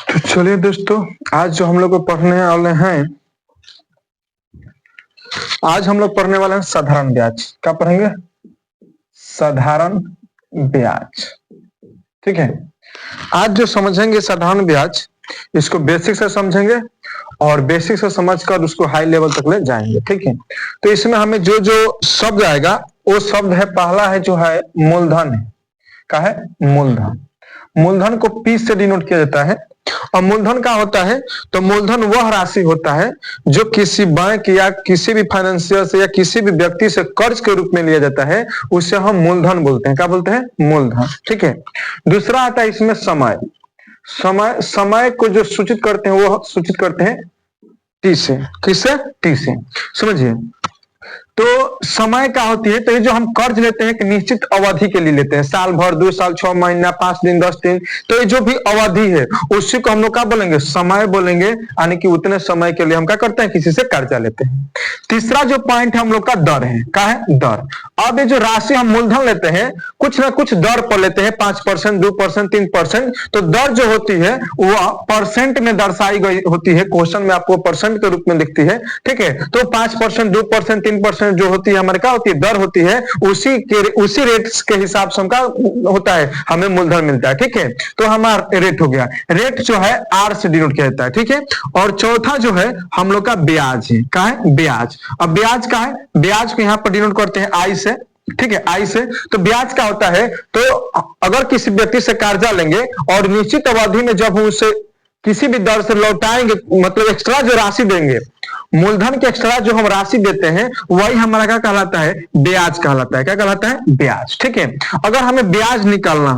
तो चलिए दोस्तों, आज जो हम लोग को पढ़ने वाले हैं, आज हम लोग पढ़ने वाले हैं साधारण ब्याज। क्या पढ़ेंगे? साधारण ब्याज। ठीक है। आज जो समझेंगे साधारण ब्याज, इसको बेसिक से समझेंगे और बेसिक से समझकर उसको हाई लेवल तक ले जाएंगे। ठीक है। तो इसमें हमें जो जो शब्द आएगा वो शब्द है, पहला है जो है मूलधन है। क्या है? मूलधन। मूलधन को पी से डिनोट किया जाता है। और मूलधन क्या होता है? तो मूलधन वह राशि होता है जो किसी बैंक या किसी भी फाइनेंशियल से या किसी भी व्यक्ति से कर्ज के रूप में लिया जाता है, उसे हम मूलधन बोलते हैं। क्या बोलते हैं? मूलधन। ठीक है। दूसरा आता है इसमें समय। समय को जो सूचित करते हैं वो सूचित करते हैं टी से। किससे? टी से। समझिए, तो समय क्या होती है? तो ये जो हम कर्ज लेते हैं कि निश्चित अवधि के लिए लेते हैं, साल भर, 2 साल, 6 महीना, 5 दिन, 10 दिन, तो ये जो भी अवधि है उसी को हम लोग क्या बोलेंगे? समय बोलेंगे। यानी कि उतने समय के लिए हम क्या करते हैं? किसी से कर्जा लेते हैं। तीसरा जो पॉइंट हम लोग का दर है। क्या है? दर। अब ये जो राशि हम मूलधन लेते हैं, कुछ ना कुछ दर पर लेते हैं, 5%, 2%, 3%। तो दर जो होती है वह परसेंट में दर्शाई गई होती है। क्वेश्चन में आपको परसेंट के रूप में दिखती है। ठीक है। तो 5%, 2%, 3% जो होती है हमारे क्या होती है? दर होती है। उसी रेट के हिसाब से हमका होता है, हमें मूलधन मिलता है। ठीक है। तो हमारा रेट हो गया। रेट जो है आर से डिनोट किया जाता है। ठीक है। और चौथा जो है हम लोग का ब्याज है। क्या है? ब्याज। अब ब्याज का है, ब्याज को यहाँ पर डिनोट करते हैं आई से। ठीक है, आई से। तो ब्याज क्या होता है? तो अगर किसी व्यक्ति से कर्जा लेंगे और निश्चित अवधि में जब हम उसे किसी भी दर से लौटाएंगे, मतलब एक्स्ट्रा जो राशि देंगे, मूलधन के एक्स्ट्रा जो हम राशि देते हैं, वही हमारा क्या कहलाता है? ब्याज कहलाता है। क्या कहलाता है? ब्याज। ठीक है। अगर हमें ब्याज निकालना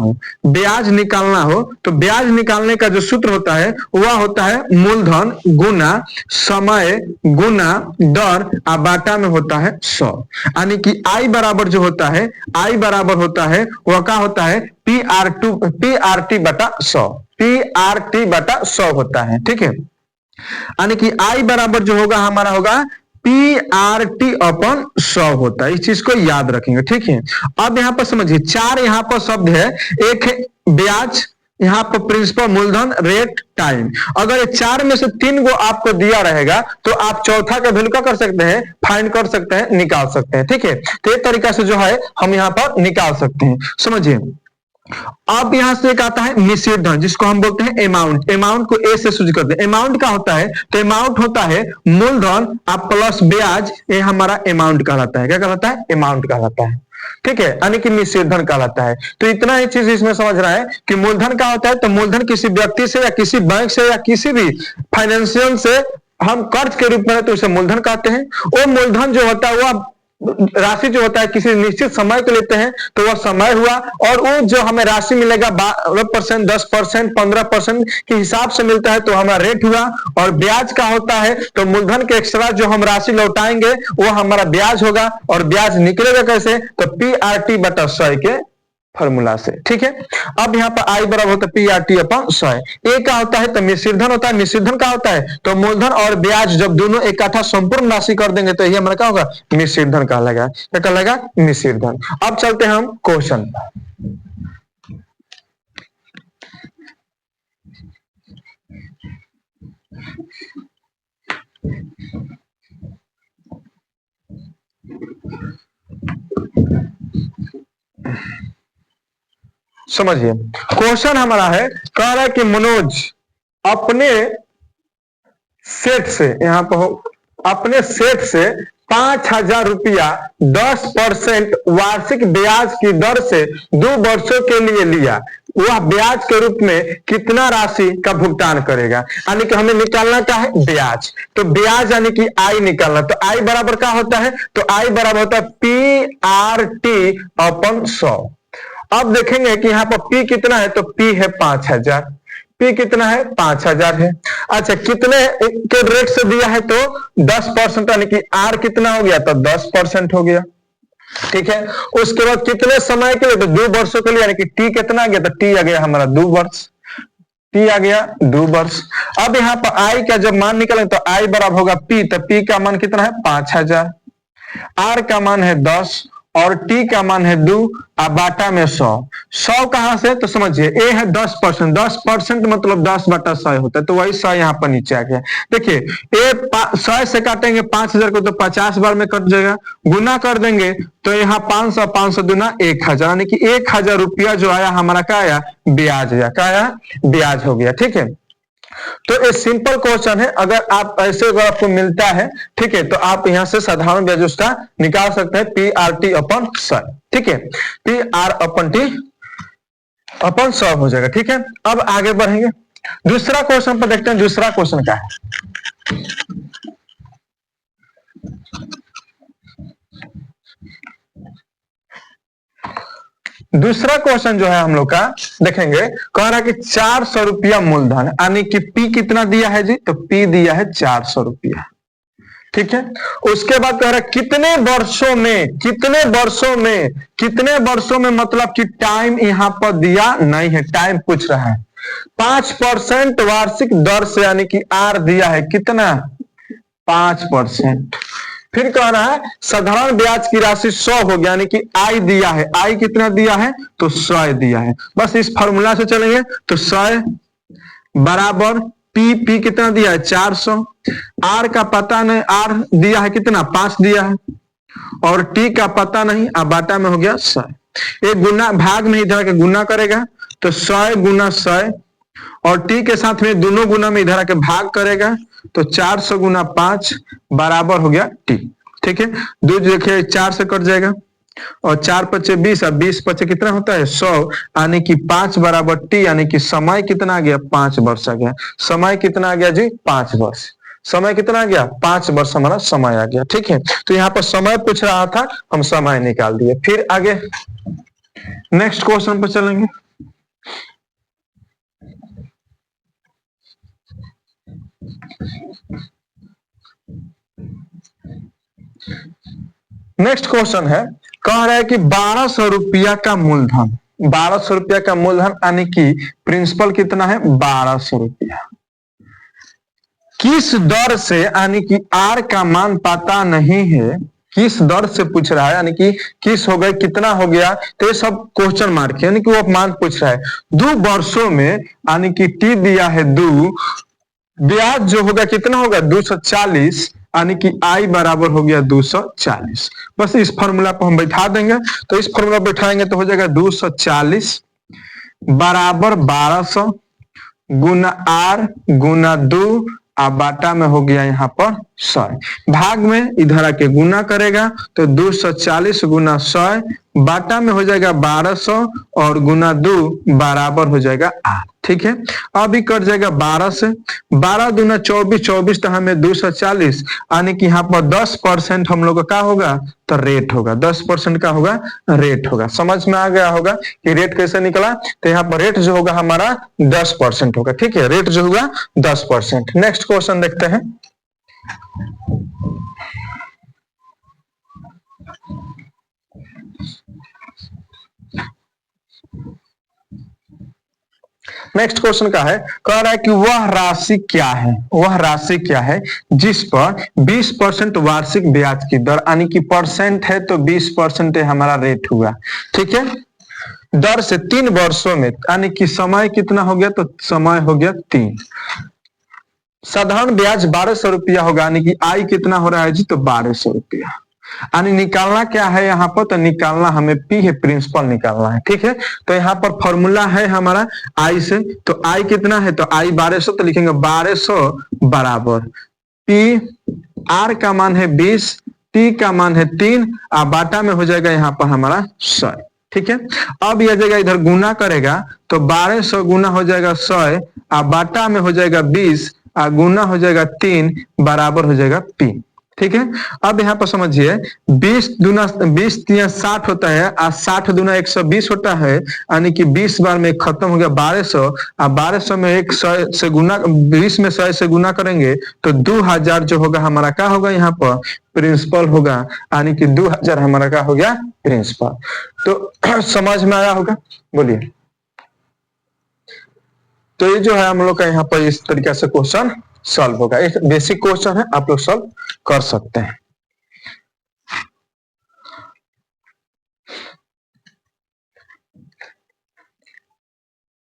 हो, तो ब्याज निकालने का जो सूत्र होता है वह होता है मूलधन गुना समय गुना दर बाटा में होता है 100। यानी कि आई बराबर जो होता है, आई बराबर होता है वह क्या होता है? PRT बटा 100। PRT बटा 100 होता है। ठीक है। यानी कि आई बराबर जो होगा हमारा होगा PRT अपन 100 होता है। इस चीज को याद रखेंगे। ठीक है। अब यहां पर समझिए, 4 यहां पर शब्द है। एक है ब्याज, यहाँ पर प्रिंसिपल, मूलधन, रेट, टाइम। अगर ये 4 में से 3 को आपको दिया रहेगा तो आप चौथा का वैल्यू क्या कर सकते हैं? फाइंड कर सकते हैं, निकाल सकते हैं। ठीक है। तो एक तरीका से जो है हम यहाँ पर निकाल सकते हैं। समझिए, अब यहां से एक आता है निश्चित धन, जिसको हम बोलते हैं अमाउंट। अमाउंट को ए से सूचित करते हैं। अमाउंट क्या होता है? तो अमाउंट होता है मूलधन आप प्लस ब्याज, ये हमारा अमाउंट कहलाता है। क्या कहलाता है? अमाउंट कहलाता है। ठीक है। यानी कि निश्चित धन कहलाता है। तो इतना ही चीज इसमें समझ रहा है कि मूलधन क्या होता है? तो मूलधन किसी व्यक्ति से या किसी बैंक से या किसी भी फाइनेंशियल से हम कर्ज के रूप में तो उसे मूलधन कहते हैं। वो मूलधन जो होता है वह राशि जो होता है किसी निश्चित समय को लेते हैं, तो वह समय हुआ। और वो जो हमें राशि मिलेगा 12%, 10%, 15% के हिसाब से मिलता है, तो हमारा रेट हुआ। और ब्याज का होता है तो मूलधन के एक्स्ट्रा जो हम राशि लौटाएंगे वो हमारा ब्याज होगा। और ब्याज निकलेगा कैसे? तो PRT बटा 100 के फॉर्मूला से। ठीक है। अब यहाँ पर आई बराबर होता है PRT अपन 100। ए का होता है तो मिश्रित धन होता है। मिश्रित धन का होता है तो मूलधन और ब्याज जब दोनों इकट्ठा संपूर्ण राशि कर देंगे तो ये हमारा क्या होगा? मिश्रित धन कहलाएगा। क्या कहलाएगा? मिश्रित धन। अब चलते हैं हम क्वेश्चन। समझिए, क्वेश्चन हमारा है, कह रहा है कि मनोज अपने सेठ से, यहां पर अपने सेठ से 5,000 रुपया 10% वार्षिक ब्याज की दर से 2 वर्षों के लिए लिया। वह ब्याज के रूप में कितना राशि का भुगतान करेगा? यानी कि हमें निकालना क्या है? ब्याज। तो ब्याज यानी कि आई निकालना। तो आई बराबर क्या होता है? तो आई बराबर होता है PRT अपन 100। अब देखेंगे कि यहाँ पर P कितना है? तो P है 5,000। P कितना है? 5,000 है। अच्छा, कितने के रेट से दिया है? तो 10%, यानी कि R कितना हो गया? तो 10% हो गया। ठीक है। उसके बाद कितने समय के लिए? तो 2 वर्षों के लिए, यानी कि T कितना आ गया? तो T आ गया हमारा 2 वर्ष। T आ गया 2 वर्ष। अब यहाँ पर I का जब मान निकालेंगे तो I बराबर होगा P, तो P का मान कितना है? 5,000। R का मान है 10 और टी का मान है 2 और बाटा में 100 कहां से, तो समझिए ए है 10%, 10% मतलब 10/100 होता है, तो वही 100 यहाँ पर नीचे आ गया। देखिए ए 100 से काटेंगे 5000 को तो 50 बार में कट जाएगा, गुना कर देंगे तो यहाँ 500, 500 दूना 1000, यानी कि 1000 रुपया जो आया हमारा क्या आया, ब्याज आया, क्या आया, ब्याज हो गया। ठीक है, तो ये सिंपल क्वेश्चन है, अगर आप ऐसे अगर आपको मिलता है, ठीक है, तो आप यहां से साधारण ब्याज उसका निकाल सकते हैं, पी आर टी अपन 100, ठीक है, पी आर अपन टी अपन 100 हो जाएगा। ठीक है, अब आगे बढ़ेंगे, दूसरा क्वेश्चन पर देखते हैं, दूसरा क्वेश्चन क्या है। दूसरा क्वेश्चन जो है हम लोग का देखेंगे, कह रहा है कि 400 रुपया मूलधन, यानी कि पी कितना दिया है जी, तो पी दिया है 400 रुपया। ठीक है, उसके बाद कह रहा है कितने वर्षों में, कितने वर्षों में, कितने वर्षों में मतलब कि टाइम यहां पर दिया नहीं है, टाइम पूछ रहा है। 5% वार्षिक दर से, यानी कि आर दिया है कितना, 5%। फिर कह रहा है साधारण ब्याज की राशि 100 हो गया, यानी कि आई दिया है, आई कितना दिया है, तो 100 दिया है। बस इस फॉर्मूला से चलेंगे तो 100 बराबर पी, पी कितना दिया है 400, आर का पता नहीं, आर दिया है कितना 5 दिया है, और टी का पता नहीं, अब बाटा में हो गया 100। एक गुना भाग में इधर के गुना करेगा तो 100 गुना 100, और टी के साथ में दोनों गुना में इधर आके भाग करेगा तो 400 गुना 5 बराबर हो गया टी। ठीक है, दो देखिए 4 से कट जाएगा, और 4 पचे 20, और 20 पचे कितना होता है 100, यानी कि 5 बराबर टी, यानी कि समय कितना आ गया, 5 वर्ष आ गया। समय कितना आ गया जी, 5 वर्ष। समय कितना आ गया, 5 वर्ष हमारा समय आ गया। ठीक है, तो यहाँ पर समय पूछ रहा था, हम समय निकाल दिए। फिर आगे नेक्स्ट क्वेश्चन पर चलेंगे। नेक्स्ट क्वेश्चन है, कह रहा है कि 1200 रुपया का मूलधन, 1200 रुपया का मूलधन, यानी कि प्रिंसिपल कितना है 1200 रुपया, किस दर से, यानी कि आर का मान पता नहीं है, किस दर से पूछ रहा है, यानी कि किस हो गया, कितना हो गया, तो ये सब क्वेश्चन मार्क है, यानी कि वो मान पूछ रहा है। 2 वर्षों में, यानी कि टी दिया है 2, ब्याज जो होगा कितना होगा 240, यानी कि आई बराबर हो गया 240। बस इस फॉर्मूला को हम बैठा देंगे, तो इस फॉर्मूला बैठाएंगे तो हो जाएगा 240 बराबर 1200 गुना आर गुना 2, और बाटा में हो गया यहाँ पर 100, भाग में इधर आके गुना करेगा तो 240 गुना 100, बाटा में हो जाएगा 1200, और गुना 2 बराबर हो जाएगा आर। ठीक है, अभी कट जाएगा 12 से, 12 दूना 24, 24 तो हमें 240, यानी कि यहाँ पर 10% हम लोग का क्या होगा, तो रेट होगा, 10% का होगा, रेट होगा। समझ में आ गया होगा कि रेट कैसे निकला, तो यहाँ पर रेट जो होगा हमारा 10% होगा। ठीक है, रेट जो होगा 10%। नेक्स्ट क्वेश्चन देखते हैं। नेक्स्ट क्वेश्चन का है, कह रहा है कि वह राशि क्या है, वह राशि क्या है जिस पर 20% वार्षिक ब्याज की दर, यानी कि परसेंट है तो 20% हमारा रेट हुआ। ठीक है, दर से 3 वर्षों में, यानी कि समय कितना हो गया, तो समय हो गया 3। साधारण ब्याज 1200 रुपया होगा, यानी कि आई कितना हो रहा है जी, तो 1200 रुपया। यानी निकालना क्या है यहाँ पर, तो निकालना हमें पी है, प्रिंसिपल निकालना है। ठीक है, तो यहाँ पर फॉर्मूला है हमारा आई से, तो आई कितना है, तो आई 1200, तो लिखेंगे 1200 बराबर पी, आर का मान है 20, टी का मान है 3, और बाटा में हो जाएगा यहाँ पर हमारा 100। ठीक है, अब यह जगह इधर गुना करेगा तो 1200 गुना हो जाएगा 100, और बाटा में हो जाएगा 20, और गुना हो जाएगा 3 बराबर हो जाएगा पी। ठीक है, अब यहाँ पर समझिए 20 दूना 20 3 60 होता है, और 60 दूना 120 होता है, यानी कि 20 बार में खत्म हो गया 1200, और 1200 में 100 से गुना, 20 में 100 से गुना करेंगे तो 2000 जो होगा हमारा क्या होगा, यहाँ पर प्रिंसिपल होगा, यानी कि 2000 हमारा क्या हो गया, प्रिंसिपल। तो समझ में आया होगा, बोलिए। तो ये जो है हम लोग का यहाँ पर इस तरीके से क्वेश्चन सॉल्व होगा। एक बेसिक क्वेश्चन है, आप लोग सॉल्व कर सकते हैं।